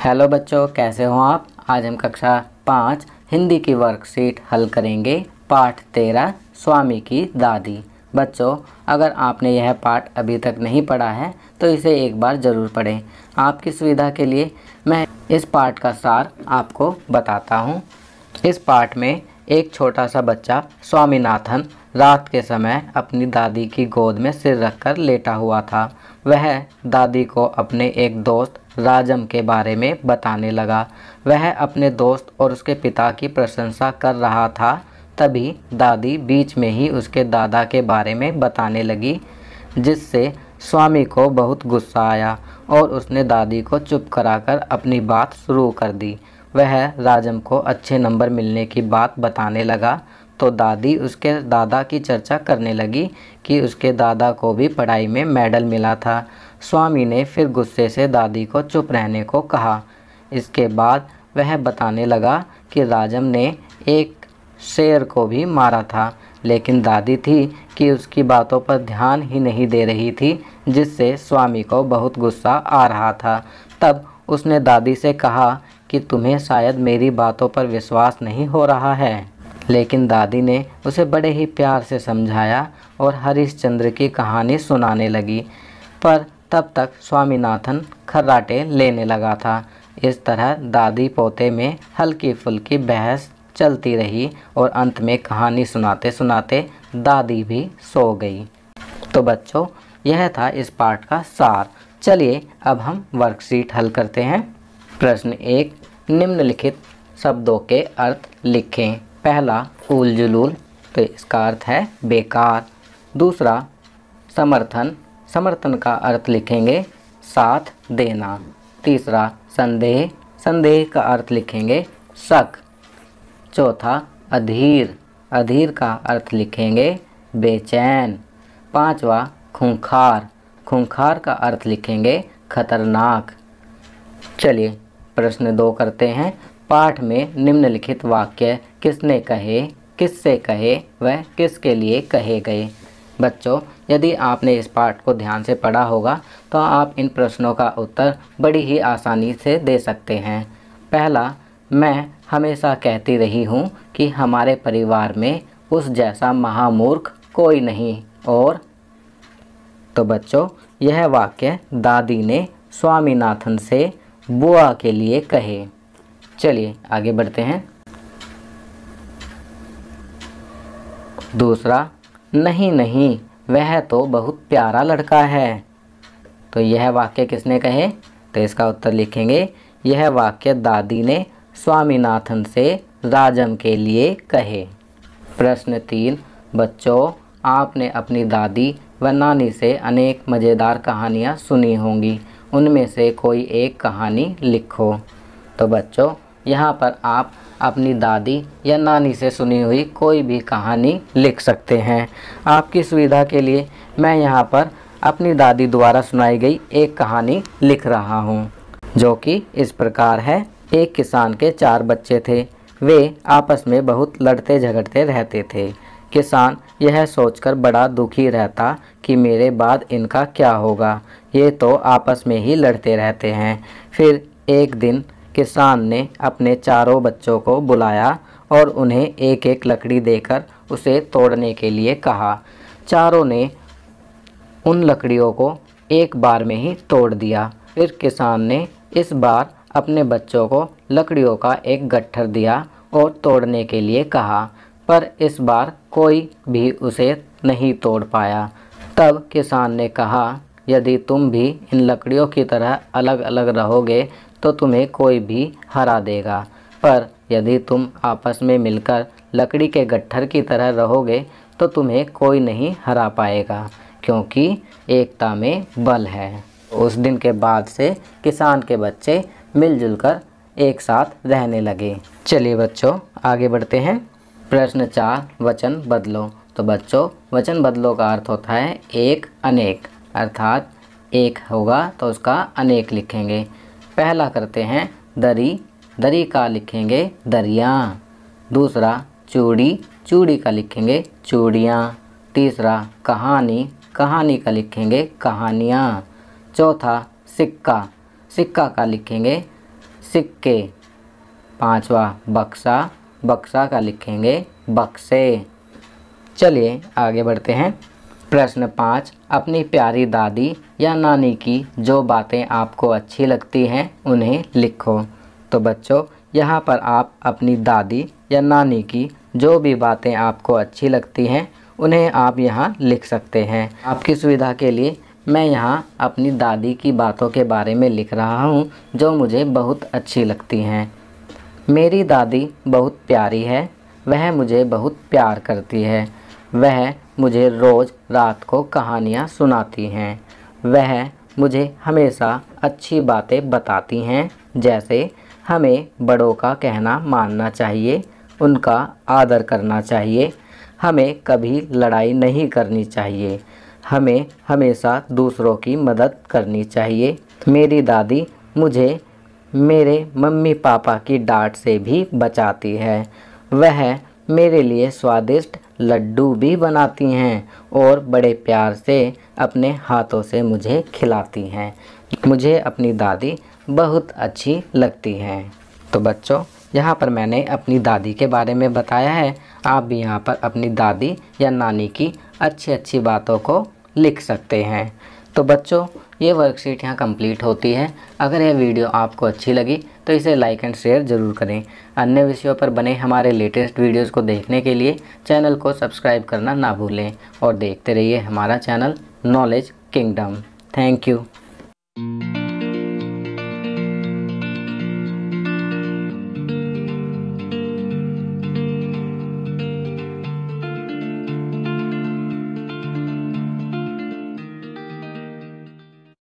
Hello बच्चों, कैसे हो आप। आज हम कक्षा 5 हिंदी की वर्कशीट हल करेंगे। पाठ 13 स्वामी की दादी। बच्चों, अगर आपने यह पाठ अभी तक नहीं पढ़ा है तो इसे एक बार ज़रूर पढ़ें। आपकी सुविधा के लिए मैं इस पाठ का सार आपको बताता हूँ। इस पाठ में एक छोटा सा बच्चा स्वामीनाथन रात के समय अपनी दादी की गोद में सिर रखकर लेटा हुआ था। वह दादी को अपने एक दोस्त राजम के बारे में बताने लगा। वह अपने दोस्त और उसके पिता की प्रशंसा कर रहा था। तभी दादी बीच में ही उसके दादा के बारे में बताने लगी, जिससे स्वामी को बहुत गुस्सा आया और उसने दादी को चुप कराकर अपनी बात शुरू कर दी। वह राजम को अच्छे नंबर मिलने की बात बताने लगा तो दादी उसके दादा की चर्चा करने लगी कि उसके दादा को भी पढ़ाई में मेडल मिला था। स्वामी ने फिर गुस्से से दादी को चुप रहने को कहा। इसके बाद वह बताने लगा कि राजम ने एक शेर को भी मारा था, लेकिन दादी थी कि उसकी बातों पर ध्यान ही नहीं दे रही थी, जिससे स्वामी को बहुत गुस्सा आ रहा था। तब उसने दादी से कहा कि तुम्हें शायद मेरी बातों पर विश्वास नहीं हो रहा है, लेकिन दादी ने उसे बड़े ही प्यार से समझाया और हरिश्चंद्र की कहानी सुनाने लगी। पर तब तक स्वामीनाथन खर्राटे लेने लगा था। इस तरह दादी पोते में हल्की फुल्की बहस चलती रही और अंत में कहानी सुनाते सुनाते दादी भी सो गई। तो बच्चों, यह था इस पाठ का सार। चलिए अब हम वर्कशीट हल करते हैं। प्रश्न 1, निम्नलिखित शब्दों के अर्थ लिखें। पहला उल जुलूल, तो इसका अर्थ है बेकार। दूसरा समर्थन, समर्थन का अर्थ लिखेंगे साथ देना। तीसरा संदेह, संदेह का अर्थ लिखेंगे शक। चौथा अधीर, अधीर का अर्थ लिखेंगे बेचैन। पांचवा खूंखार, खूंखार का अर्थ लिखेंगे खतरनाक। चलिए प्रश्न 2 करते हैं। पाठ में निम्नलिखित वाक्य किसने कहे, किससे कहे, वह किसके लिए कहे गए। बच्चों, यदि आपने इस पाठ को ध्यान से पढ़ा होगा तो आप इन प्रश्नों का उत्तर बड़ी ही आसानी से दे सकते हैं। पहला, मैं हमेशा कहती रही हूँ कि हमारे परिवार में उस जैसा महामूर्ख कोई नहीं। और तो बच्चों, यह वाक्य दादी ने स्वामीनाथन से बुआ के लिए कहे। चलिए आगे बढ़ते हैं। दूसरा, नहीं नहीं, वह तो बहुत प्यारा लड़का है। तो यह वाक्य किसने कहे, तो इसका उत्तर लिखेंगे यह वाक्य दादी ने स्वामीनाथन से राजम के लिए कहे। प्रश्न 3, बच्चों, आपने अपनी दादी व नानी से अनेक मज़ेदार कहानियाँ सुनी होंगी। उनमें से कोई एक कहानी लिखो। तो बच्चों, यहाँ पर आप अपनी दादी या नानी से सुनी हुई कोई भी कहानी लिख सकते हैं। आपकी सुविधा के लिए मैं यहाँ पर अपनी दादी द्वारा सुनाई गई एक कहानी लिख रहा हूँ, जो कि इस प्रकार है। एक किसान के 4 बच्चे थे। वे आपस में बहुत लड़ते झगड़ते रहते थे। किसान यह सोचकर बड़ा दुखी रहता कि मेरे बाद इनका क्या होगा, ये तो आपस में ही लड़ते रहते हैं। फिर एक दिन किसान ने अपने 4 बच्चों को बुलाया और उन्हें एक एक लकड़ी देकर उसे तोड़ने के लिए कहा। चारों ने उन लकड़ियों को एक बार में ही तोड़ दिया। फिर किसान ने इस बार अपने बच्चों को लकड़ियों का एक गट्ठर दिया और तोड़ने के लिए कहा, पर इस बार कोई भी उसे नहीं तोड़ पाया। तब किसान ने कहा, यदि तुम भी इन लकड़ियों की तरह अलग अलग रहोगे तो तुम्हें कोई भी हरा देगा, पर यदि तुम आपस में मिलकर लकड़ी के गट्ठर की तरह रहोगे तो तुम्हें कोई नहीं हरा पाएगा, क्योंकि एकता में बल है। उस दिन के बाद से किसान के बच्चे मिलजुल कर एक साथ रहने लगे। चलिए बच्चों आगे बढ़ते हैं। प्रश्न 4, वचन बदलो। तो बच्चों, वचन बदलो का अर्थ होता है एक अनेक, अर्थात एक होगा तो उसका अनेक लिखेंगे। पहला करते हैं दरी, दरी का लिखेंगे दरियाँ। दूसरा चूड़ी, चूड़ी का लिखेंगे चूड़ियाँ। तीसरा कहानी, कहानी का लिखेंगे कहानियाँ। चौथा सिक्का, सिक्का का लिखेंगे सिक्के। 5वां बक्सा, बक्सा का लिखेंगे बक्से। चलिए आगे बढ़ते हैं। प्रश्न 5, अपनी प्यारी दादी या नानी की जो बातें आपको अच्छी लगती हैं उन्हें लिखो। तो बच्चों यहाँ पर आप अपनी दादी या नानी की जो भी बातें आपको अच्छी लगती हैं उन्हें आप यहाँ लिख सकते हैं। आपकी सुविधा के लिए मैं यहाँ अपनी दादी की बातों के बारे में लिख रहा हूँ जो मुझे बहुत अच्छी लगती हैं। मेरी दादी बहुत प्यारी है, वह मुझे बहुत प्यार करती है। वह मुझे रोज़ रात को कहानियाँ सुनाती हैं। वह मुझे हमेशा अच्छी बातें बताती हैं, जैसे हमें बड़ों का कहना मानना चाहिए, उनका आदर करना चाहिए, हमें कभी लड़ाई नहीं करनी चाहिए, हमें हमेशा दूसरों की मदद करनी चाहिए। मेरी दादी मुझे मेरे मम्मी पापा की डांट से भी बचाती है। वह मेरे लिए स्वादिष्ट लड्डू भी बनाती हैं और बड़े प्यार से अपने हाथों से मुझे खिलाती हैं। मुझे अपनी दादी बहुत अच्छी लगती हैं। तो बच्चों यहाँ पर मैंने अपनी दादी के बारे में बताया है। आप भी यहाँ पर अपनी दादी या नानी की अच्छी अच्छी बातों को लिख सकते हैं। तो बच्चों ये वर्कशीट यहाँ कंप्लीट होती है। अगर यह वीडियो आपको अच्छी लगी तो इसे लाइक एंड शेयर ज़रूर करें। अन्य विषयों पर बने हमारे लेटेस्ट वीडियोस को देखने के लिए चैनल को सब्सक्राइब करना ना भूलें और देखते रहिए हमारा channel knowledge kingdom. Thank you.